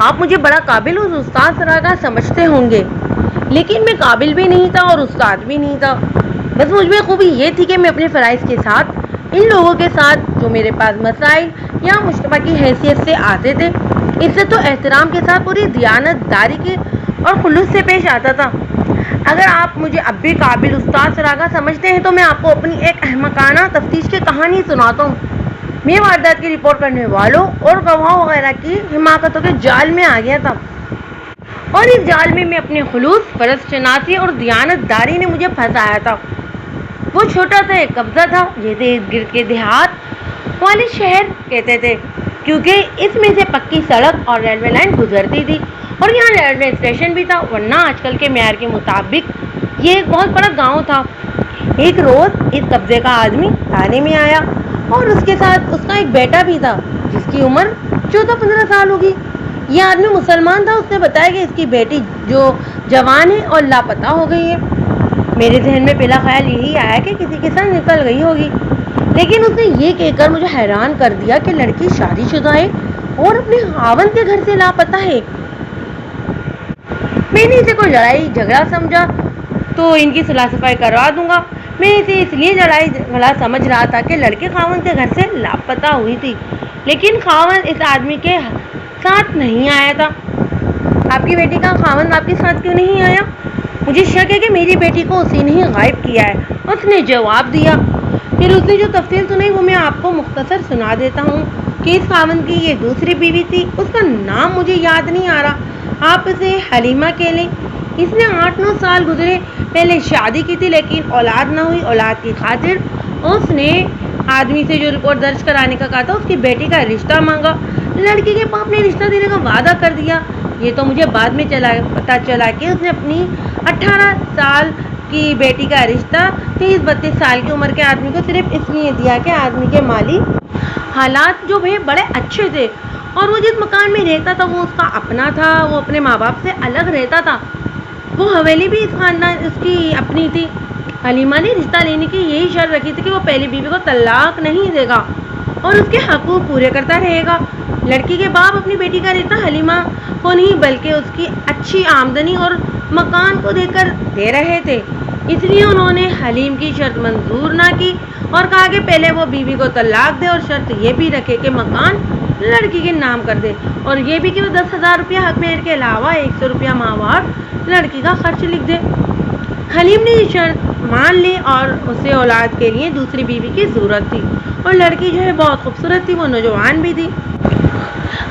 آپ مجھے بڑا قابل اور استاد سراغا سمجھتے ہوں گے، لیکن میں قابل بھی نہیں تھا اور استاد بھی نہیں تھا۔ بس مجھ میں خوبی یہ تھی کہ میں اپنے فرائض کے ساتھ ان لوگوں کے ساتھ جو میرے پاس مسائل یا مشتبہ کی حیثیت سے آتے تھے، عزت و احترام کے ساتھ پوری دیانت داری کے اور خلوص سے پیش آتا تھا۔ اگر آپ مجھے اب بھی قابل استاد سراغا سمجھتے ہیں تو میں آپ کو اپنی ایک احمقانہ تفتیش کی کہانی سناتا ہوں۔ میں واردات کی رپورٹ کرنے والوں اور گواہوں وغیرہ کی حماقتوں کے جال میں آ گیا تھا، اور اس جال میں اپنے خلوص، فرض شناسی اور دیانت داری نے مجھے پھنسایا تھا۔ وہ چھوٹا سا ایک قبضہ تھا جسے ارد گرد کے دیہات والے شہر کہتے تھے، کیونکہ اس میں سے پکی سڑک اور ریلوے لائن گزرتی تھی اور یہاں ریلوے اسٹیشن بھی تھا، ورنہ آج کل کے معیار کے مطابق یہ ایک بہت بڑا گاؤں تھا۔ ایک روز اس قبضے کا آدمی تانے میں آیا اور اس کے ساتھ اس کا ایک بیٹا بھی تھا جس کی عمر 14-15 سال ہوگی۔ یہ آدمی مسلمان تھا۔ اس نے بتایا کہ اس کی بیٹی جو جوان ہے اور لاپتہ ہو گئی ہے۔ میرے ذہن میں پہلا خیال یہی آیا کہ کسی کے ساتھ نکل گئی ہوگی، لیکن اس نے یہ کہہ کر مجھے حیران کر دیا کہ لڑکی شادی شدہ ہے اور اپنے خاوند کے گھر سے لاپتہ ہے۔ میں نے اسے کوئی لڑائی جھگڑا سمجھا تو ان کی صلاح صفائی کروا دوں گا۔ میں اسے اس لیے لڑائی جھگڑا سمجھ رہا تھا کہ لڑکی خاوند کے گھر سے لاپتہ ہوئی تھی، لیکن خاوند اس آدمی کے ساتھ نہیں آیا تھا۔ آپ کی بیٹی کا خاوند آپ کے ساتھ کیوں نہیں آیا؟ مجھے شک ہے کہ میری بیٹی کو اسی نے ہی غائب کیا ہے، اس نے جواب دیا۔ پھر اس نے جو تفصیل سنائی وہ میں آپ کو مختصر سنا دیتا ہوں کہ اس خاوند کی یہ دوسری بیوی تھی، اس کا نام مجھے یاد نہیں آ رہا، آپ اسے حلیمہ کہہ لیں۔ اس نے 8-9 سال گزرے پہلے شادی کی تھی، لیکن اولاد نہ ہوئی۔ اولاد کی خاطر اس نے آدمی سے جو رپورٹ درج کرانے کا کہا تھا اس کی بیٹی کا رشتہ مانگا۔ لڑکی کے باپ نے رشتہ دینے کا وعدہ کر دیا۔ یہ تو مجھے بعد میں پتا چلا کہ اس نے اپنی 18 سال کی بیٹی کا رشتہ 30-32 سال کی عمر کے آدمی کو صرف اس لیے دیا کہ آدمی کے مالی حالات جو بھی بڑے اچھے تھے، اور وہ جس مکان میں رہتا تھا وہ اس کا اپنا تھا، وہ اپنے ماں باپ سے الگ رہتا تھا۔ وہ حویلی بھی اس کی اپنی تھی۔ حلیمہ نے رشتہ لینے کی یہی شرط رکھی تھی کہ وہ پہلی بیوی کو طلاق نہیں دے گا اور اس کے حقوق پورے کرتا رہے گا۔ لڑکی کے باپ اپنی بیٹی کا رشتہ حلیمہ کو نہیں بلکہ اس کی اچھی آمدنی اور مکان کو دے کر دے رہے تھے، اس لیے انہوں نے حلیم کی شرط منظور نہ کی اور کہا کہ پہلے وہ بیوی کو طلاق دے اور شرط یہ بھی رکھے کہ مکان لڑکی کے نام کر دے، اور یہ بھی کہ وہ 10,000 روپیہ حق مہر کے علاوہ 100 روپیہ ماہوار لڑکی کا خرچ لکھ دے۔ حلیم نے یہ شرط مان لی اور اسے اولاد کے لیے دوسری بیوی کی ضرورت تھی، اور لڑکی جو ہے بہت خوبصورت تھی، وہ نوجوان بھی تھی۔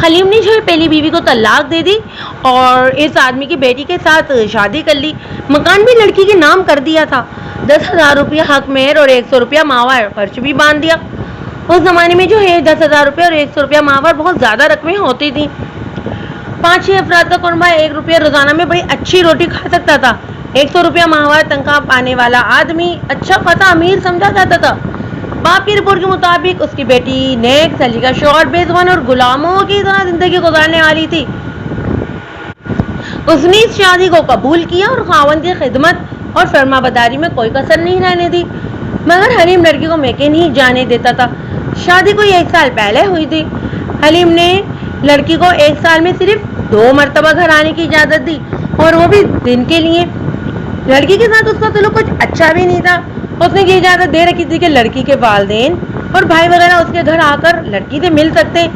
حلیم نے جو ہے پہلی بیوی کو طلاق دے دی اور اس آدمی کی بیٹی کے ساتھ شادی کر لی۔ مکان بھی لڑکی کے نام کر دیا تھا، 10,000 روپیہ حق مہر اور 100 روپیہ ماہوار خرچ بھی باندھ دیا۔ اس زمانے میں جو ہے 10,000 روپیہ اور 100 روپیہ ماہوار بہت زیادہ رقمیں ہوتی تھیں۔ 5-6 افراد کا کنبہ 1 روپیہ روزانہ میں بڑی اچھی روٹی کھا سکتا تھا۔ 100 روپیہ ماہوار تنخواہ پانے والا آدمی اچھا خاصا امیر سمجھا جاتا تھا۔ باپ کی رپورٹ کے مطابق اس کی بیٹی نیک سلیقہ شوہر بے زبان اور غلاموں کی طرح زندگی گزارنے والی تھی۔ اس نے اس شادی کو قبول کیا اور خاوند کی خدمت اور فرما برداری میں کوئی کسر نہیں رہنے دی، مگر حلیم لڑکی کو میکے نہیں جانے دیتا تھا۔ شادی کو 1 سال پہلے ہوئی تھی۔ حلیم نے لڑکی کو 1 سال میں صرف 2 مرتبہ گھر آنے کی اجازت دی، اور وہ بھی دن کے لیے۔ لڑکی کے ساتھ اس کا تعلق کچھ اچھا بھی نہیں تھا۔ اس نے یہ اجازت دے رکھی تھی کہ لڑکی کے والدین اور بھائی وغیرہ اس کے گھر آ کر لڑکی سے مل سکتے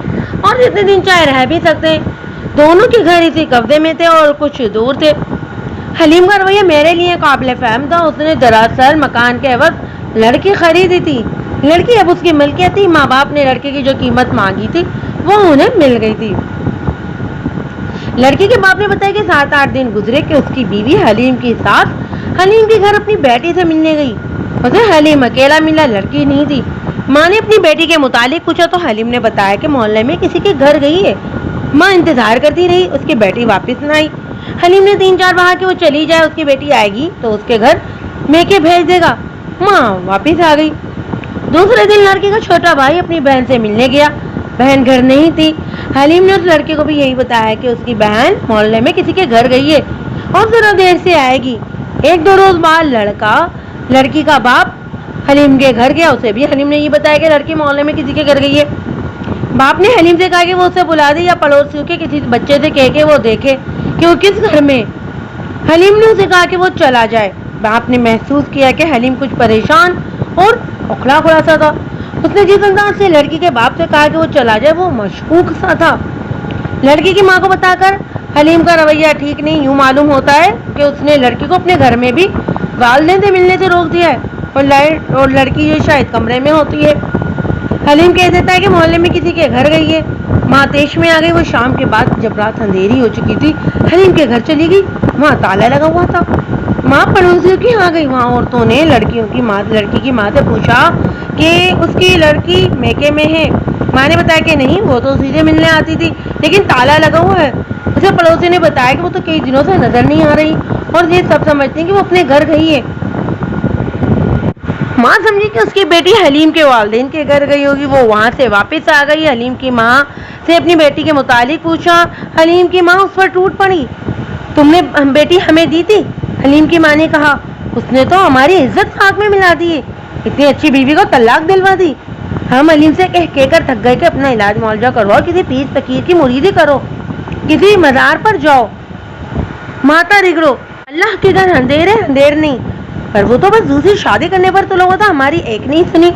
اور جتنے دن چاہے رہ بھی سکتے۔ دونوں کے گھر اسی قبضے میں تھے اور کچھ دور تھے۔ حلیم کا رویہ میرے لیے قابل فہم تھا۔ اس نے دراصل مکان کے عوض لڑکی خریدی تھی۔ لڑکی اب اس کی ملکیت تھی۔ ماں باپ نے لڑکی کی جو قیمت مانگی تھی وہ انہیں مل گئی تھی۔ لڑکی کے باپ نے بتایا کہ 7-8 دن گزرے کہ اس کی بیوی حلیم کی ساس حلیم کے گھر اپنی بیٹی سے ملنے گئی۔ اسے حلیم اکیلا ملا، لڑکی نہیں تھی۔ ماں نے اپنی بیٹی کے متعلق پوچھا تو حلیم نے بتایا کہ محلے میں کسی کے گھر گئی ہے۔ ماں انتظار کرتی رہی، اس کی بیٹی واپس نہ آئی۔ حلیم نے 3-4 بار کہ وہ چلی جائے، اس کی بیٹی آئے گی تو اس کے گھر میکے بھیج دے گا۔ ماں واپس آ گئی۔ دوسرے دن لڑکی کا چھوٹا بھائی اپنی بہن سے ملنے گیا، بہن گھر نہیں تھی۔ حلیم نے اس لڑکے کو بھی یہی بتایا کہ اس کی بہن محلے میں کسی کے گھر گئی ہے اور ذرا دیر سے آئے گی۔ 1-2 روز بعد لڑکی کا باپ حلیم کے گھر گیا، اسے بھی حلیم نے یہ بتایا کہ لڑکی محلے میں کسی کے گھر گئی ہے۔ باپ نے حلیم سے کہا کہ وہ اسے بلا دے یا پڑوسیوں کے کسی بچے سے کہہ کے وہ دیکھے کہ وہ کس گھر میں. حلیم نے اسے کہا کہ وہ چلا جائے. باپ نے محسوس کیا کہ حلیم کچھ پریشان اور اکھڑا کھڑا سا تھا. اس نے جس انداز سے لڑکی کے باپ سے کہا کہ وہ چلا جائے وہ مشکوک سا تھا. لڑکی کی ماں کو بتا کر حلیم کا رویہ ٹھیک نہیں. یوں معلوم ہوتا ہے کہ اس نے لڑکی کو اپنے گھر میں بھی والدین سے ملنے سے روک دیا ہے اور لڑکی جو شاید کمرے میں ہوتی ہے. حلیم کہہ دیتا ہے کہ محلے میں کسی کے گھر گئی ہے. ماں تیش میں آ گئی. وہ شام کے بعد جب رات اندھیری ہو چکی تھی حلیم کے گھر چلی گئی. وہاں تالا لگا ہوا تھا. ماں پڑوسیوں کی آ گئی. وہاں عورتوں نے لڑکی کی ماں سے پوچھا کہ اس کی لڑکی میکے میں ہے. ماں نے بتایا کہ نہیں وہ تو سیدھے ملنے آتی تھی لیکن تالا لگا ہوا ہے. اسے پڑوسی نے بتایا کہ وہ تو کئی دنوں سے نظر نہیں آ رہی اور یہ سب سمجھتے ہیں کہ وہ اپنے گھر گئی ہے. ماں سمجھی کہ اس کی بیٹی حلیم کے والدین کے گھر گئی ہوگی. وہ وہاں سے واپس آ گئی. حلیم کی ماں سے اپنی بیٹی کے متعلق پوچھا. حلیم کی ماں اس پر ٹوٹ پڑی. تم نے بیٹی ہمیں دی تھی. حلیم کی ماں نے کہا اس نے تو ہماری عزت خاک میں ملا دی. اتنی اچھی بیوی کو طلاق دلوا دی. ہم حلیم سے کہہ کر تھک گئے کہ اپنا علاج معالجہ کرواؤ, کسی پیر فقیر کی مریدی کرو, کسی مزار پر جاؤ, ماتا رگڑو. اللہ کے گھر اندھیر ہے, اندھیر نہیں. پر وہ تو بس دوسری شادی کرنے پر تو لوگوں تھا, ہماری ایک نہیں سنی.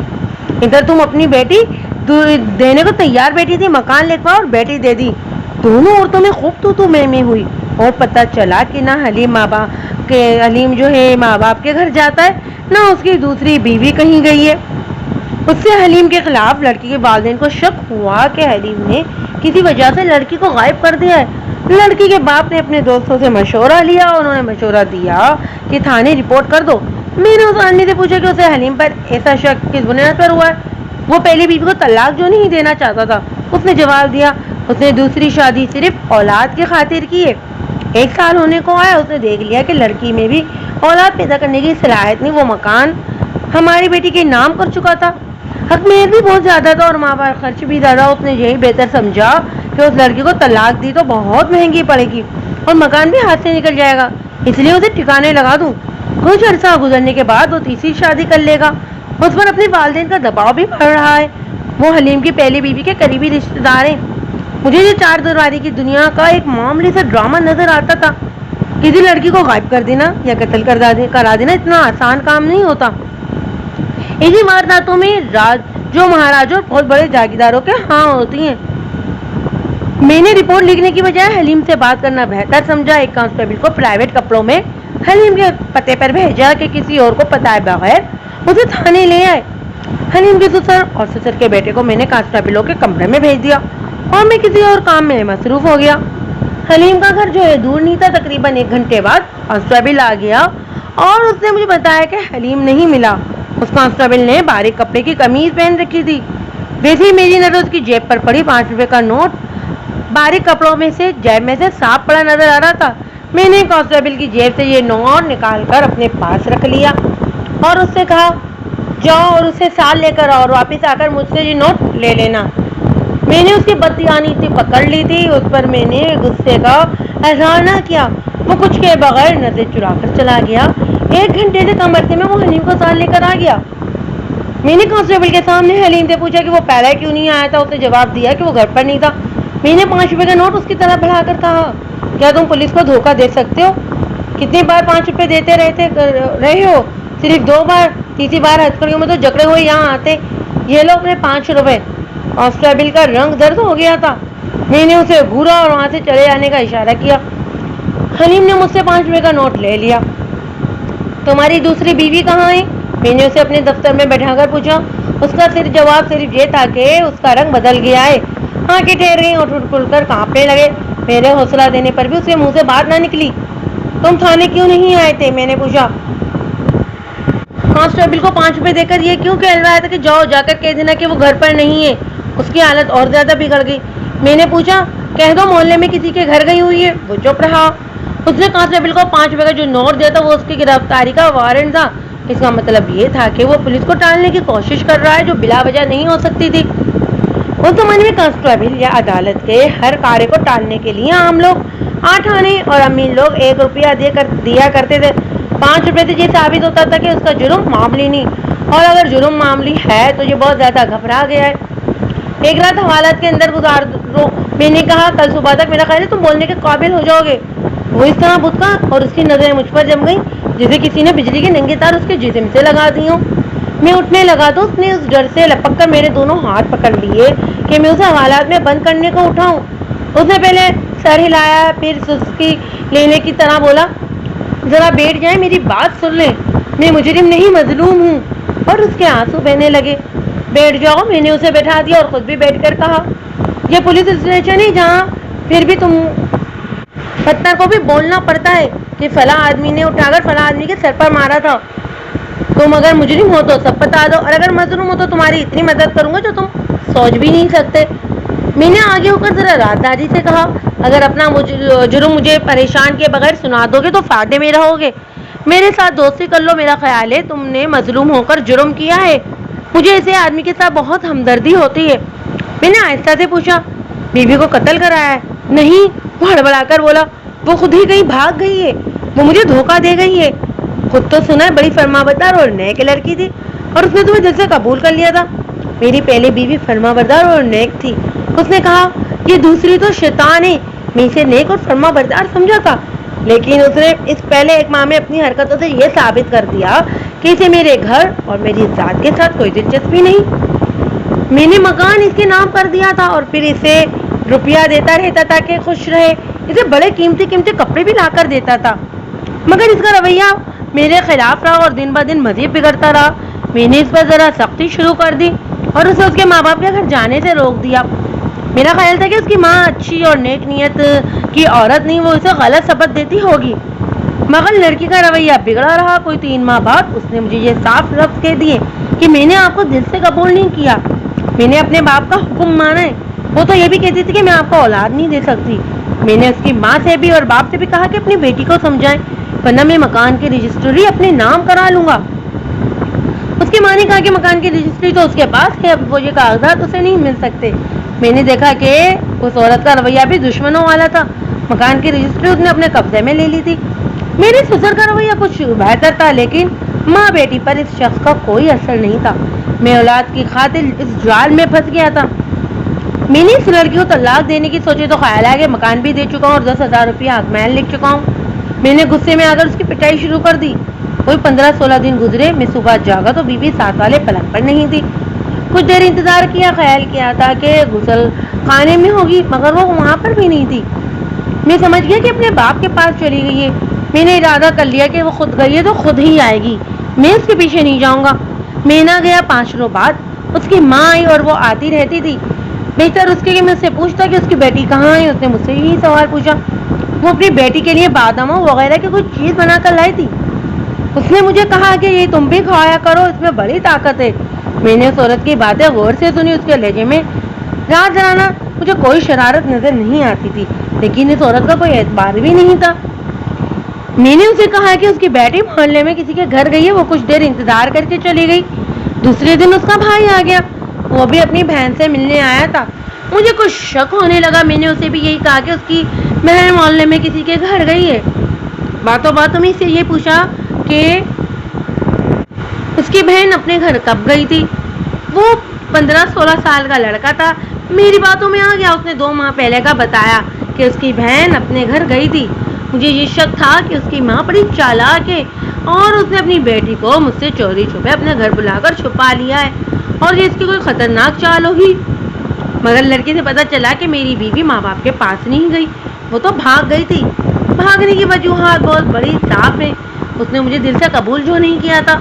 ادھر تم اپنی بیٹی دینے کو تیار بیٹھی تھی, مکان لکھوا اور بیٹی دے دی. دونوں عورتوں میں خوب تو میں ہوئی اور پتہ چلا کہ نہ حلیم جو ہے ماں باپ کے گھر جاتا ہے نہ اس کی دوسری بیوی کہیں گئی ہے. اس سے حلیم کے خلاف لڑکی کے والدین کو شک ہوا کہ حلیم نے کسی وجہ سے لڑکی کو غائب کر دیا ہے. لڑکی کے باپ نے اپنے دوستوں سے مشورہ لیا. انہوں نے مشورہ دیا کہ تھانے رپورٹ کر دو. میں نے اس آدمی سے پوچھا کہ اسے حلیم پر ایسا شک کس بنیاد پر ہوا ہے. وہ پہلی بیوی کو طلاق جو نہیں دینا چاہتا تھا. اس نے جواب دیا اس نے دوسری شادی صرف اولاد کی خاطر کی ہے. 1 سال ہونے کو آیا, اس نے دیکھ لیا کہ لڑکی میں بھی اولاد پیدا کرنے کی صلاحیت نہیں. وہ مکان ہماری بیٹی کے نام کر چکا تھا. حق مہر بھی بہت زیادہ تھا اور ماں باپ خرچ بھی زیادہ. اس نے یہی بہتر سمجھا کہ اس لڑکی کو طلاق دی تو بہت مہنگی پڑے گی اور مکان بھی ہاتھ سے نکل جائے گا, اس لیے اسے ٹھکانے لگا دوں. کچھ عرصہ گزرنے کے بعد وہ تیسری شادی کر لے گا. اس پر اپنے والدین کا دباؤ بھی پڑ رہا ہے. وہ حلیم کی پہلی بیوی کے قریبی رشتے دار ہیں. مجھے یہ 4 دیواری کی دنیا کا ایک معمولی سا ڈرامہ نظر آتا تھا. کسی لڑکی کو غائب کر دینا یا قتل کرا دینا اتنا آسان کام نہیں ہوتا. ایسی وارداتوں میں جو مہاراجوں اور بہت بڑے جاگیرداروں کے ہاں ہوتی ہیں. میں نے رپورٹ لکھنے کی بجائے حلیم سے بات کرنا بہتر سمجھا. ایک کانسٹیبل کو پرائیویٹ کپڑوں میں حلیم کے پتے پر بھیجا کہ کسی اور کو بتائے بغیر اسے تھانے لے آئے. حلیم کے سسر اور سسر کے بیٹے کو میں نے کانسٹیبلوں کے کمرے میں بھیج دیا اور میں کسی اور کام میں مصروف ہو گیا. حلیم کا گھر جو ہے دور نہیں تھا. تقریباً 1 گھنٹے بعد کانسٹیبل آ گیا اور اس نے مجھے بتایا کہ حلیم نہیں ملا. اس کانسٹیبل نے باریک کپڑے کی قمیض پہن رکھی تھی. ویسے ہی میری نظر اس کی جیب پر پڑی 5 روپے کا نوٹ باریک کپڑوں میں سے جیب میں سے صاف پڑا نظر آ رہا تھا. میں نے کانسٹیبل کی جیب سے یہ نوٹ نکال کر اپنے پاس رکھ لیا اور اس سے کہا جاؤ اور اسے سال لے کر اور واپس آ کر مجھ سے یہ نوٹ لے لینا. میں نے اس کی بددیانی اتنی پکڑ لی تھی. اس پر میں نے غصے کا اظہار نہ کیا. وہ کچھ کے بغیر نظر چرا کر چلا گیا. 1 گھنٹے سے کم عرصے میں وہ حلیم کو سال لے کر آ گیا. میں نے کانسٹیبل کے سامنے حلیم سے پوچھا کہ وہ پہلے کیوں نہیں آیا تھا. اس نے جواب دیا کہ وہ گھر پر نہیں تھا. میں نے 5 روپے کا نوٹ اس کی طرح بڑھا کر کہا کیا تم پولیس کو دھوکہ دے سکتے ہو؟ کتنی بار 5 روپے دیتے رہے ہو؟ صرف 2 بار. تیسری بار ہتھکڑیوں میں تو جکڑے ہوئے یہاں آتے. یہ لو اپنے 5 روپے. کانسٹیبل کا رنگ درد ہو گیا تھا. میں نے اسے گھورا اور وہاں سے چلے جانے کا اشارہ کیا. حلیم نے مجھ سے 5 روپے کا نوٹ لے لیا. تمہاری دوسری بیوی کہاں ہے؟ میں نے اسے اپنے دفتر میں بیٹھا کر پوچھا. اس کا جواب صرف یہ تھا کہ اس کا رنگ بدل گیا ہے. آنکھیں ٹھہر گئیں اور ٹوٹ پھول کر کانپنے لگے. میرے حوصلہ دینے پر بھی اس کے منہ سے بات نہ نکلی. تم تھانے کیوں نہیں آئے تھے؟ میں نے پوچھا. کانسٹیبل کو 5 روپے دے کر یہ کیوں کہہ رہا تھا کہ جاؤ جا کر کہہ دینا کہ وہ گھر پر نہیں ہے. اس کی حالت اور زیادہ بگڑ گئی. میں نے پوچھا کہہ دو محلے میں کسی کے گھر گئی ہوئی ہے. وہ چپ رہا. اس نے کانسٹیبل کو 5 روپے کا جو نوٹ دیا تھا وہ اس کی گرفتاری کا وارنٹ تھا. اس کا مطلب یہ تھا کہ وہ پولیس کو ٹالنے کی کوشش کر رہا ہے جو بلا وجہ نہیں ہو سکتی تھی. اس زمانے میں کانسٹیبل یا عدالت کے ہر کارے کو ٹالنے کے لیے عام لوگ 8 آنے اور امیر لوگ 1 روپیہ دیا کرتے تھے. 5 روپے سے یہ ثابت ہوتا تھا کہ اس کا جرم معمولی نہیں, اور اگر جرم معمولی ہے تو یہ بہت زیادہ گھبرا گیا ہے. ایک رات حوالات کے اندر گزار دو. میں نے کہا کل صبح تک میرا خیال ہے تم بولنے کے قابل ہو جاؤ گے. وہ اس طرح بھٹکا اور اس کی نظریں مجھ پر جم گئیں جسے کسی نے بجلی کے ننگے تار اس کے جسم سے لگا دی ہوں. میں اٹھنے لگا تو اس نے اس ڈر سے لپک کر میرے دونوں ہاتھ پکڑ لیے کہ میں اسے حوالات میں بند کرنے کو اٹھاؤں. اس نے پہلے سر ہلایا, پھر سستی لینے کی طرح بولا, ذرا بیٹھ جائیں, میری بات سن لیں, میں مجرم نہیں مظلوم ہوں. اور اس کے آنسو بہنے لگے. بیٹھ جاؤ. میں نے اسے بیٹھا دیا اور خود بھی بیٹھ کر کہا, یہ پولیس اسٹیشن ہے جہاں پھر بھی تم پتھر کو بھی بولنا پڑتا ہے کہ فلاں آدمی نے اٹھا کر فلاں آدمی کے سر پر مارا تھا. تم اگر مجرم ہو تو سب بتا دو, اور اگر مظلوم ہو تو تمہاری اتنی مدد کروں گا جو تم سوچ بھی نہیں سکتے. میں نے آگے ہو کر ذرا رازداری سے کہا, اگر اپنا جرم مجھے پریشان کیے بغیر سنا دو گے تو فائدے میں رہو گے. میرے ساتھ دوستی کر لو. میرا خیال ہے تم نے مظلوم ہو کر جرم کیا ہے. مجھے ایسے آدمی کے ساتھ بہت ہمدردی ہوتی ہے. میں نے آہستہ سے پوچھا, بیوی کو قتل کرایا ہے؟ نہیں, وہ ہڑبڑا کر بولا, وہ خود ہی کہیں بھاگ گئی ہے, وہ مجھے دھوکہ دے گئی ہے. خود تو سنا ہے بڑی فرمانبردار اور نیک لڑکی تھی, اور اس نے تمہیں دل سے قبول کر لیا تھا. میری پہلی بیوی فرمانبردار اور نیک تھی. اس نے کہا, یہ دوسری تو شیطان ہے. میں اسے نیک اور فرمانبردار سمجھا تھا, لیکن اس نے اس پہلے ایک ماہ میں اپنی حرکتوں سے یہ ثابت کر دیا کہ اسے میرے گھر اور میری ذات کے ساتھ کوئی دلچسپی نہیں. میں نے مکان اس کے نام کر دیا تھا اور پھر اسے روپیہ دیتا رہتا تھا کہ خوش رہے. اسے بڑے قیمتی کپڑے بھی لا کر دیتا تھا, مگر اس کا رویہ میرے خلاف رہا اور دن بدن مزید بگڑتا رہا. میں نے اس پر ذرا سختی شروع کر دی اور اسے اس کے ماں باپ کے گھر جانے سے روک دیا. میرا خیال تھا کہ اس کی ماں اچھی اور نیک نیت کی عورت نہیں, وہ اسے غلط سبق دیتی ہوگی, مگر لڑکی کا رویہ بگڑا رہا. کوئی 3 ماہ بعد اس نے مجھے یہ صاف لفظ کہہ دیے کہ میں نے آپ کو دل سے قبول نہیں کیا, میں نے اپنے باپ کا حکم مانا ہے. وہ تو یہ بھی کہتی تھی کہ میں آپ کو اولاد نہیں دے سکتی. میں نے اس کی ماں سے بھی اور باپ سے بھی کہا کہ اپنی بیٹی کو سمجھائیں, ورنہ میں مکان کی رجسٹری اپنے نام کرا لوں گا. اس کی ماں نے کہا کہ مکان کی رجسٹری تو اس کے پاس ہے, اب وہ یہ کاغذات اسے نہیں مل سکتے. میں نے دیکھا کہ اس عورت کا رویہ بھی دشمنوں والا تھا. مکان کی رجسٹری اس نے اپنے قبضے میں لے لی تھی. میرے سسر کا رویہ کچھ بہتر تھا, لیکن ماں بیٹی پر اس شخص کا کوئی اثر نہیں تھا. میں اولاد کی خاطر اس جال میں پھنس گیا تھا. میں نے اس لڑکی کو طلاق دینے کی سوچی تو خیال آیا کہ مکان بھی دے چکا ہوں اور 10,000 روپیہ حقمین لکھ چکا ہوں. میں نے غصے میں آ کر اس کی پٹائی شروع کر دی. کوئی 15-16 دن گزرے. میں صبح جاگا تو بیوی ساتھ والے پلنگ پر نہیں تھی. کچھ دیر انتظار کیا, خیال کیا تھا کہ غسل خانے میں ہوگی, مگر وہ وہاں پر بھی نہیں تھی. میں سمجھ گیا کہ اپنے باپ کے پاس چلی گئی ہے. میں نے ارادہ کر لیا کہ وہ خود گئی ہے تو خود ہی آئے گی, میں اس کے پیچھے نہیں جاؤں گا. میں نہ گیا. 5 روز بعد اس کی ماں آئی اور وہ آتی رہتی تھی. بہتر اس کے کہ میں اس سے پوچھتا کہ اس کی بیٹی کہاں ہے. اس نے مجھ سے یہی سوال پوچھا. وہ اپنی بیٹی کے لیے بادام وغیرہ کی کچھ چیز بنا کر لائی تھی. اس نے مجھے کہا کہ یہ تم بھی کھایا کرو, اس میں بڑی طاقت ہے. میں نے اس عورت کی باتیں غور سے سنی. اس کے لہجے میں رات جانا مجھے کوئی شرارت نظر نہیں آتی تھی, لیکن اس عورت کا کوئی اعتبار بھی نہیں تھا. میں نے اسے کہا کہ اس کی بیٹی محلے میں کسی کے گھر گئی ہے. وہ کچھ دیر انتظار کر کے چلی گئی. دوسرے دن اس کا بھائی آ گیا, وہ بھی اپنی بہن سے ملنے آیا تھا. مجھے کچھ شک ہونے لگا. میں نے اسے بھی یہی کہا کہ اس کی بہن محلے میں کسی کے گھر گئی ہے. باتوں باتوں میں اسے یہ پوچھا کہ اس کی بہن اپنے گھر کب گئی تھی. وہ 15-16 سال کا لڑکا تھا. میری باتوں میں آ گیا. اس نے 2 ماہ پہلے کا بتایا کہ اس کی بہن اپنے گھر گئی تھی. مجھے یہ شک تھا کہ اس کی ماں بڑی چالاک ہے اور اس نے اپنی بیٹی کو مجھ سے چوری چھپے اپنے گھر بلا کر چھپا لیا ہے, اور یہ اس کی کوئی خطرناک چال ہوگی. مگر لڑکی سے پتا چلا کہ میری بیوی ماں باپ کے پاس نہیں گئی, وہ تو بھاگ گئی تھی. بھاگنے کی وجوہات بہت بڑی صاف ہے. اس نے مجھے دل سے قبول جو نہیں کیا تھا.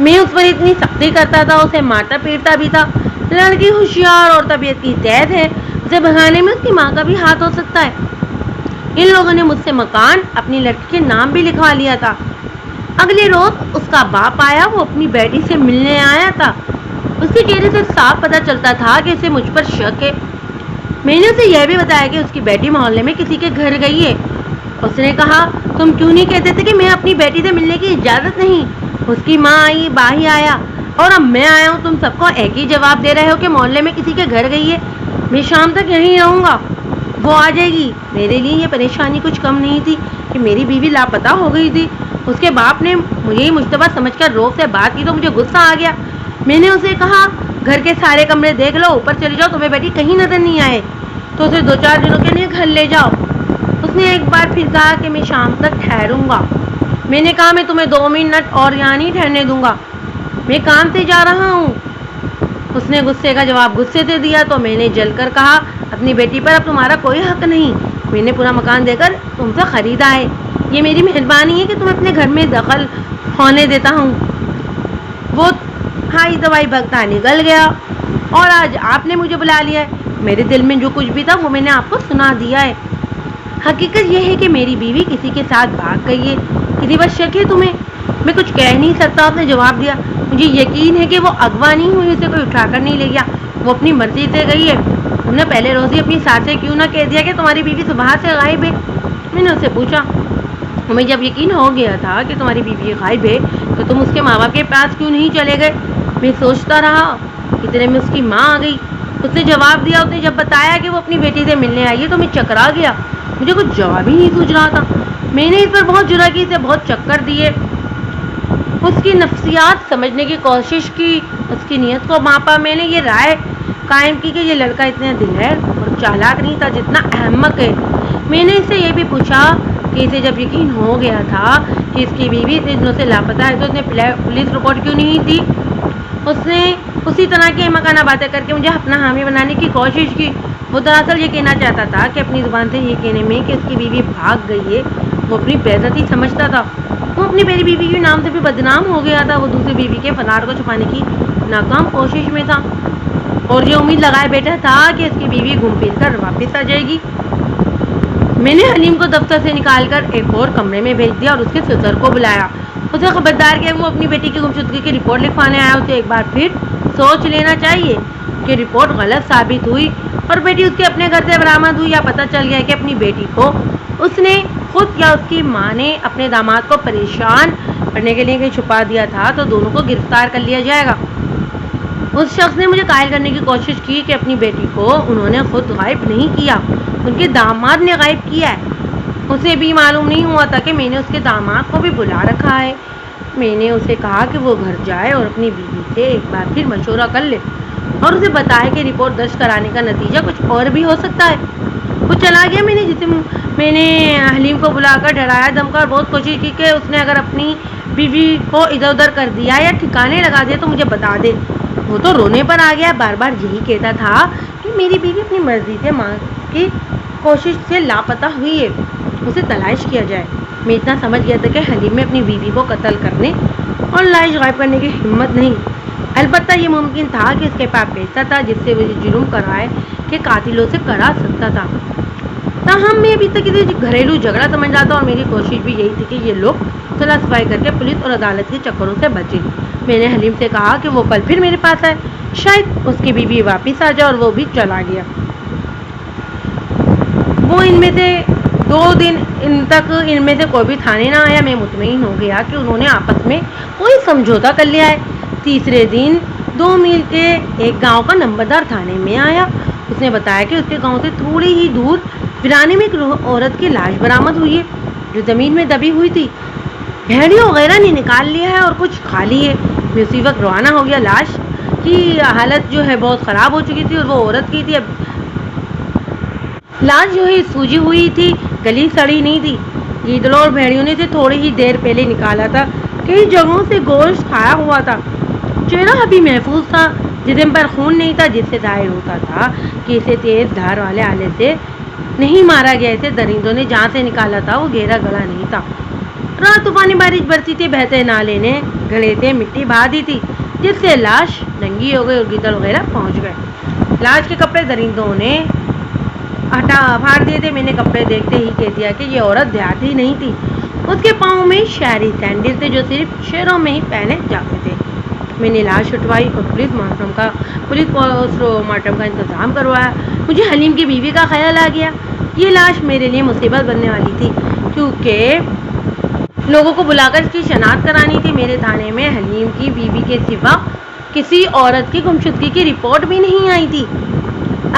میں اس پر اتنی سختی کرتا تھا, اسے مارتا پیٹتا بھی تھا. لڑکی ہوشیار اور طبیعت کی تیز ہے, اسے بھگانے میں اس کی ماں کا بھی ہاتھ ہو سکتا ہے. ان لوگوں نے مجھ سے مکان اپنی لڑکی کے نام بھی لکھوا لیا تھا. اگلے روز اس کا باپ آیا. وہ اپنی بیٹی سے ملنے آیا تھا. اس کے چہرے سے صاف پتہ چلتا تھا کہ اسے مجھ پر شک ہے. میں نے اسے یہ بھی بتایا کہ اس کی بیٹی محلے میں کسی کے گھر گئی ہے. اس نے کہا, تم کیوں نہیں کہتے تھے کہ میں اپنی بیٹی سے ملنے کی اجازت نہیں. اس کی ماں آئی, باہی آیا, اور اب میں آیا ہوں. تم سب کو ایک ہی جواب دے رہے ہو کہ محلے میں کسی کے گھر گئی ہے. میں شام تک یہیں رہوں گا, وہ آ جائے گی. میرے لیے یہ پریشانی کچھ کم نہیں تھی کہ میری بیوی لاپتہ ہو گئی تھی. اس کے باپ نے مجھے ہی مشتبہ سمجھ کر روب سے بات کی تو مجھے غصہ آ گیا. میں نے اسے کہا, گھر کے سارے کمرے دیکھ لو، اوپر چلے جاؤ، تمہیں بیٹی کہیں نظر نہیں آئے تو اسے 2-4 دنوں کے لیے گھر لے جاؤ۔ اس نے ایک بار پھر کہا کہ میں شام تک ٹھہروں گا۔ میں نے کہا میں تمہیں 2 منٹ اور یہاں نہیں ٹھہرنے دوں گا، میں کام سے جا رہا ہوں۔ اس نے غصے کا جواب غصے سے دیا تو میں نے جل کر کہا اپنی بیٹی پر اب تمہارا کوئی حق نہیں، میں نے پورا مکان دے کر تم سے خریدا ہے، یہ میری مہربانی ہے کہ تم اپنے گھر میں دخل ہونے دیتا ہوں۔ وہ ہائی دوائی بھگتا نکل گیا اور آج آپ نے مجھے بلا لیا ہے۔ میرے دل میں جو کچھ بھی تھا وہ میں نے آپ کو سنا دیا ہے۔ حقیقت یہ ہے کہ میری بیوی کسی کے ساتھ بھاگ گئی ہے، کسی بات شک ہے تمہیں؟ میں کچھ کہہ نہیں سکتا، آپ نے جواب دیا۔ مجھے یقین ہے کہ وہ اغوا نہیں ہوئی، اسے کوئی اٹھا کر نہیں لے گیا، وہ اپنی مرضی سے گئی ہے۔ تم نے پہلے روز ہی اپنی ساتھ سے کیوں نہ کہہ دیا کہ تمہاری بیوی صبح سے غائب ہے؟ میں نے اسے پوچھا۔ ہمیں جب یقین ہو گیا تھا کہ تمہاری بیوی غائب ہے تو تم اس کے ماں باپ کے پاس کیوں نہیں چلے گئے؟ میں سوچتا رہا، اتنے میں اس کی ماں آ گئی۔ اس نے جواب دیا، اس نے جب بتایا کہ وہ اپنی بیٹی سے ملنے آئی ہے تو میں چکرا گیا، مجھے کچھ جواب ہی نہیں سوچ رہا تھا۔ میں نے اس پر بہت جرأت کی، اسے بہت چکر دیے، اس کی نفسیات سمجھنے کی کوشش کی، اس کی نیت کو ماپا۔ میں نے یہ رائے قائم کی کہ یہ لڑکا اتنا دلیر اور چالاک نہیں تھا جتنا احمق ہے۔ میں نے اس سے یہ بھی پوچھا کہ اسے جب یقین ہو گیا تھا کہ اس کی بیوی اتنے دنوں سے لاپتہ ہے تو اس نے پولیس رپورٹ کیوں نہیں دی؟ اس نے اسی طرح کی مکانہ باتیں کر کے مجھے اپنا حامی بنانے کی کوشش کی۔ وہ دراصل یہ کہنا چاہتا تھا کہ اپنی زبان سے یہ کہنے میں کہ اس کی بیوی بھاگ گئی ہے وہ اپنی بےعزتی سمجھتا تھا۔ وہ اپنی میری بیوی کے نام سے بھی بدنام ہو گیا تھا۔ وہ دوسری بیوی کے فرار کو چھپانے کی ناکام کوشش میں تھا اور یہ امید لگائے بیٹھا تھا کہ اس کی بیوی گھوم پھر کر واپس آ جائے گی۔ میں نے حلیم کو دفتر سے نکال کر ایک اور کمرے میں بھیج دیا اور اس کے سسر کو بلایا، اسے خبردار کیا کہ وہ اپنی بیٹی کی گمشدگی کی رپورٹ لکھوانے آیا۔ اسے ایک بار پھر سوچ لینا چاہیے کہ رپورٹ غلط ثابت ہوئی اور بیٹی اس کے اپنے گھر سے برآمد ہوئی یا پتہ چل گیا کہ اپنی بیٹی کو اس نے خود یا اس کی ماں نے اپنے داماد کو پریشان کرنے کے لیے کہیں چھپا دیا تھا تو دونوں کو گرفتار کر لیا جائے گا۔ اس شخص نے مجھے قائل کرنے کی کوشش کی کہ اپنی بیٹی کو انہوں نے خود غائب نہیں کیا، ان کے داماد نے غائب کیا ہے۔ اسے بھی معلوم نہیں ہوا تھا کہ میں نے اس کے داماد کو بھی بلا رکھا ہے۔ میں نے اسے کہا کہ وہ گھر جائے اور اپنی بیوی سے ایک بار پھر مشورہ کر لے اور اسے بتائے کہ رپورٹ درج کرانے کا نتیجہ کچھ اور بھی ہو سکتا ہے۔ وہ چلا گیا۔ میں نے حلیم کو بلا کر ڈرایا دھمکا اور بہت کوشش کی کہ اس نے اگر اپنی بیوی کو ادھر ادھر کر دیا یا ٹھکانے لگا دیا تو مجھے بتا دے۔ وہ تو رونے پر آ گیا، بار بار یہی کہتا تھا کہ میری بیوی اپنی مرضی سے ماں کی کوشش سے لاپتہ ہوئی ہے، اسے تلاش کیا جائے۔ میں اتنا سمجھ گیا تھا کہ حلیم میں اپنی بیوی کو قتل کرنے اور لاش غائب کرنے کی ہمت نہیں، البتہ یہ ممکن تھا کہ اس کے پاس پیسہ تھا جس سے وہ جرم کرائے کہ قاتلوں سے کرا سکتا تھا۔ تاہم میں ابھی تک اسے گھریلو جھگڑا سمجھ رہا تھا اور میری کوشش بھی یہی تھی کہ یہ لوگ صلاح صفائی کر کے پولیس اور عدالت کے چکروں سے بچے۔ میں نے حلیم سے کہا کہ وہ کل پھر میرے پاس آئے، شاید اس کی بیوی واپس آ جائے، اور وہ بھی چلا گیا۔ وہ ان میں سے 2 دن تک ان میں سے کوئی بھی تھانے نہ آیا۔ میں مطمئن ہو گیا کہ انہوں نے آپس میں کوئی سمجھوتا کر لیا ہے۔ تیسرے دن 2 میل کے ایک گاؤں کا نمبردار تھانے میں آیا۔ اس نے بتایا کہ اس کے گاؤں سے تھوڑی ہی دور ویرانے میں ایک عورت کی لاش برآمد ہوئی ہے جو زمین میں دبی ہوئی تھی، بھیڑیوں وغیرہ نے نکال لیا ہے اور کچھ کھا لی ہے۔ میں اسی وقت روانہ ہو گیا۔ لاش کی حالت جو ہے بہت خراب ہو چکی تھی اور وہ عورت کی تھی۔ اب لاش جو ہے سوجی ہوئی تھی، گلی سڑی نہیں تھی، گیدڑوں اور بھیڑیوں نے اسے تھوڑی ہی دیر پہلے نکالا تھا۔ کئی جگہوں سے گوشت کھایا ہوا تھا، چہرہ ابھی محفوظ تھا، جسم پر خون نہیں تھا جس سے ظاہر ہوتا تھا کہ اسے تیز دھار والے آلے سے نہیں مارا گیا، اسے درندوں نے جہاں سے نکالا تھا وہ گہرا گڑھا نہیں تھا۔ رات طوفانی بارش برسی تھی، بہتے نالے نے گڑھے سے مٹی بہا دی تھی جس سے لاش ننگی ہو گئی اور گیدڑ وغیرہ پہنچ گئے۔ لاش کے کپڑے درندوں نے پھاڑ دیے تھے۔ میں نے کپڑے دیکھتے ہی کہہ دیا کہ یہ عورت دیہاتی نہیں تھی، اس کے پاؤں میں شہری سینڈل تھے جو صرف شہروں میں ہی پہنے جاتے تھے۔ میں نے لاش اٹھوائی اور پولیس پوسٹ مارٹم کا انتظام کروایا۔ مجھے حلیم کی بیوی کا خیال آ گیا۔ یہ لاش میرے لیے مصیبت بننے والی تھی کیونکہ لوگوں کو بلا کر اس کی شناخت کرانی تھی۔ میرے تھانے میں حلیم کی بیوی کے سوا کسی عورت کی گمشدگی کی رپورٹ بھی نہیں آئی تھی۔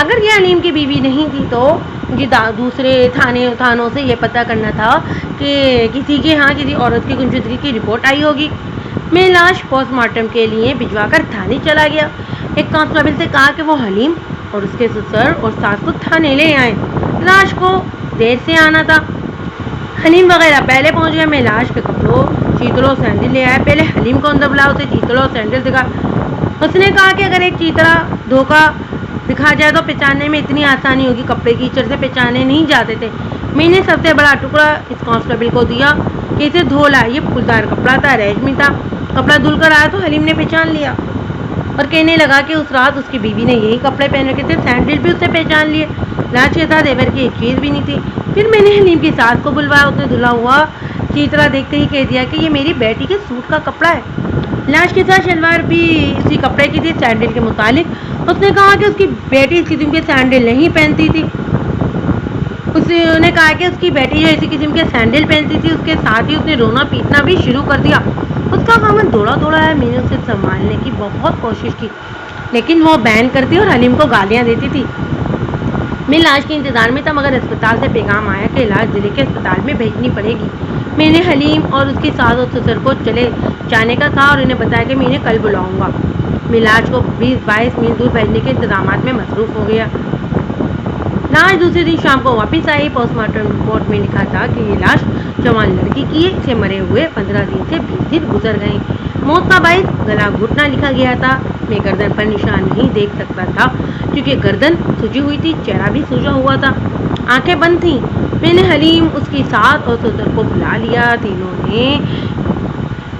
اگر یہ حلیم کی بیوی نہیں تھی تو مجھے دوسرے تھانوں سے یہ پتہ کرنا تھا کہ کسی کے ہاں کسی عورت کی گمشدگی کی رپورٹ آئی ہوگی۔ میں لاش پوسٹ مارٹم کے لیے بھجوا کر تھانے چلا گیا۔ ایک کانسٹیبل سے کہا کہ وہ حلیم اور اس کے سسر اور ساس کو تھانے لے آئے، لاش کو دیر سے آنا تھا۔ حلیم وغیرہ پہلے پہنچ گئے۔ میں لاش کے کپڑوں، چیتڑوں، سینڈل لے آیا۔ پہلے حلیم کو اندر بلاؤ، اسے چیتڑوں اور سینڈل دکھا۔ اس نے کہا کہ اگر ایک چیتڑا دھوکا دکھا جائے تو پہچاننے میں اتنی آسانی ہوگی، کپڑے کی کیچڑ سے پہچانے نہیں جاتے تھے۔ میں نے سب سے بڑا ٹکڑا اس کانسٹیبل کو دیا کہ اسے دھو لا۔ یہ پھولدار کپڑا تھا، ریشمی تھا۔ کپڑا دھل کر آیا تو حلیم نے پہچان لیا اور کہنے لگا کہ اس رات اس کی بیوی نے یہی کپڑے پہن رکھے تھے، سینڈل بھی اس نے پہچان لیے۔ لاش کے ساتھ ایور کی ایک چیز بھی نہیں تھی۔ پھر میں نے حلیم کی ساس کو بلوایا، اس نے دھلا ہوا چیتڑا دیکھتے ہی کہہ دیا کہ یہ میری بیٹی کے سوٹ کا کپڑا ہے۔ لاش کے ساتھ شلوار بھی اسی کپڑے کی تھی۔ سینڈل کے متعلق اس نے کہا کہ اس کی بیٹی اس قسم کے سینڈل نہیں پہنتی تھی۔ اس نے کہا کہ اس کی بیٹی جو اسی قسم کے سینڈل پہنتی تھی، اس کے ساتھ ہی اس نے رونا پیٹنا بھی شروع کر دیا۔ اس کا خامن دوڑا ہے۔ میں نے اسے سنبھالنے کی بہت کوشش کی لیکن وہ بین کرتی اور حلیم کو گالیاں دیتی تھی۔ میں لاش کے انتظار میں تھا مگر اسپتال سے پیغام آیا کہ لاش ضلع کے اسپتال میں بھیجنی پڑے گی۔ میں نے حلیم اور اس کی ساس اور سسر کو چلے جانے کا کہا اور انہیں بتایا کہ میں انہیں کل بلاؤں گا۔ میں لاش کو 20-22 میل دور بھیجنے کے انتظامات میں مصروف ہو گیا۔ لاش دوسرے دن شام کو واپس آئی۔ پوسٹ مارٹم رپورٹ میں لکھا تھا کہ یہ لاش جوان لڑکی کی ہے، اسے مرے ہوئے 15 دن سے 20 دن گزر گئے۔ موت کا باعث گلا گھٹنا لکھا گیا تھا۔ میں گردن پر نشان نہیں دیکھ سکتا تھا کیونکہ گردن سجی ہوئی تھی، چہرہ بھی سوجا ہوا تھا، آنکھیں بند تھیں۔ میں نے حلیم، اس کی ساس اور سسر کو بلا لیا۔ تینوں نے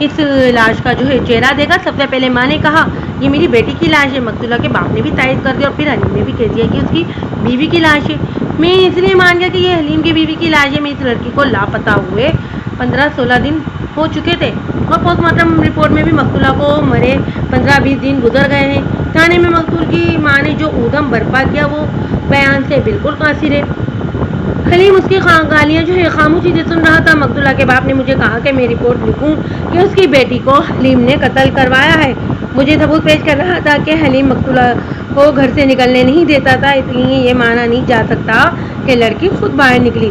اس لاش کا جو ہے چہرہ دیکھا۔ سب سے پہلے ماں نے کہا یہ میری بیٹی کی لاش ہے۔ مقتولہ کے باپ نے بھی تائید کر دیا اور پھر حلیم نے بھی کہہ دیا کہ اس کی بیوی کی لاش ہے۔ میں اس لیے مان گیا کہ یہ حلیم کی بیوی کی لاش ہے۔ میں اس لڑکی کو لاپتہ ہوئے 15-16 دن ہو چکے تھے اور پوسٹ مارٹم رپورٹ میں بھی مقتولہ کو مرے 15-20 دن گزر گئے ہیں۔ تھانے میں مقتول کی ماں نے جو ادھم برپا کیا وہ بیان سے بالکل قاصر ہے۔ حلیم اس کی گالیاں جو ہے خاموشی سے سن رہا تھا۔ مقتولہ کے باپ نے مجھے کہا کہ میں رپورٹ لکھوں کہ اس کی بیٹی کو حلیم نے قتل کروایا ہے۔ مجھے ثبوت پیش کر رہا تھا کہ حلیم مقتولہ کو گھر سے نکلنے نہیں دیتا تھا، اس لیے یہ مانا نہیں جا سکتا کہ لڑکی خود باہر نکلی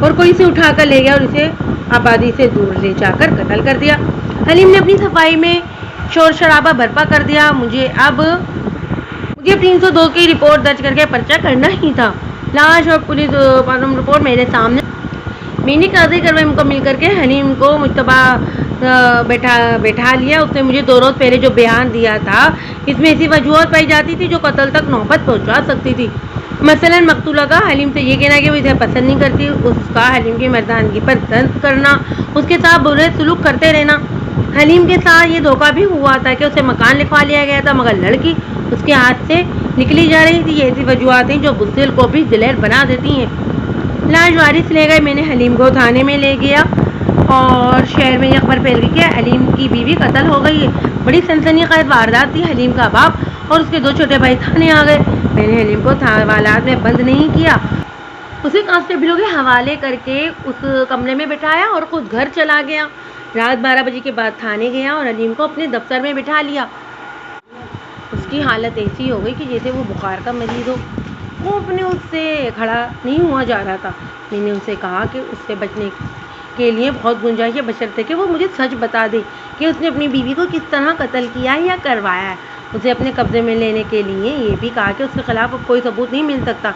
اور کوئی اسے اٹھا کر لے گیا اور اسے آبادی سے دور لے جا کر قتل کر دیا۔ حلیم نے اپنی صفائی میں شور شرابہ برپا کر دیا۔ مجھے 302 کی رپورٹ درج کر کے پرچہ کرنا ہی تھا۔ لاش اور پولیس مارٹم رپورٹ میرے سامنے۔ میں نے قاضی کارروائی مکمل کر کے حلیم کو مشتبہ بیٹھا لیا۔ اس نے مجھے 2 روز پہلے جو بیان دیا تھا اس میں ایسی وجوہات پائی جاتی تھی جو قتل تک نوبت پہنچا سکتی تھی۔ مثلاً مقتولہ کا حلیم سے یہ کہنا کہ وہ اسے پسند نہیں کرتی، اس کا حلیم کی مردانگی پر طنز کرنا، اس کے ساتھ برے سلوک کرتے رہنا۔ حلیم کے ساتھ یہ دھوکہ بھی ہوا تھا کہ اسے مکان لکھوا لیا گیا تھا مگر لڑکی اس کے ہاتھ سے نکلی جا رہی تھی۔ یہ ایسی وجوہات ہیں جو بزدل کو بھی دلیر بنا دیتی ہیں۔ لاش وارث لے گئے۔ میں نے حلیم کو تھانے میں لے گیا اور شہر میں یہ خبر پھیل گئی کہ حلیم کی بیوی قتل ہو گئی ہے۔ بڑی سنسنی خیز واردات تھی۔ حلیم کا باپ اور اس کے 2 چھوٹے بھائی تھانے آ گئے۔ میں نے حلیم کو حوالات میں بند نہیں کیا، اسے کانسٹیبلوں کے حوالے کر کے اس کمرے میں بٹھایا اور خود گھر چلا گیا۔ رات 12 بجے کے بعد تھانے گیا اور حلیم کو اپنے دفتر میں بٹھا لیا۔ اس کی حالت ایسی ہو گئی کہ جیسے وہ بخار کا مریض ہو۔ وہ اپنے اس سے کھڑا نہیں ہوا جا رہا تھا۔ میں نے ان سے کہا کہ اس سے بچنے کے لیے بہت گنجائش ہے بشرطے کہ وہ مجھے سچ بتا دے کہ اس نے اپنی بیوی کو کس طرح قتل کیا ہے یا کروایا ہے۔ اسے اپنے قبضے میں لینے کے لیے یہ بھی کہا کہ اس کے خلاف اب کوئی ثبوت نہیں مل سکتا۔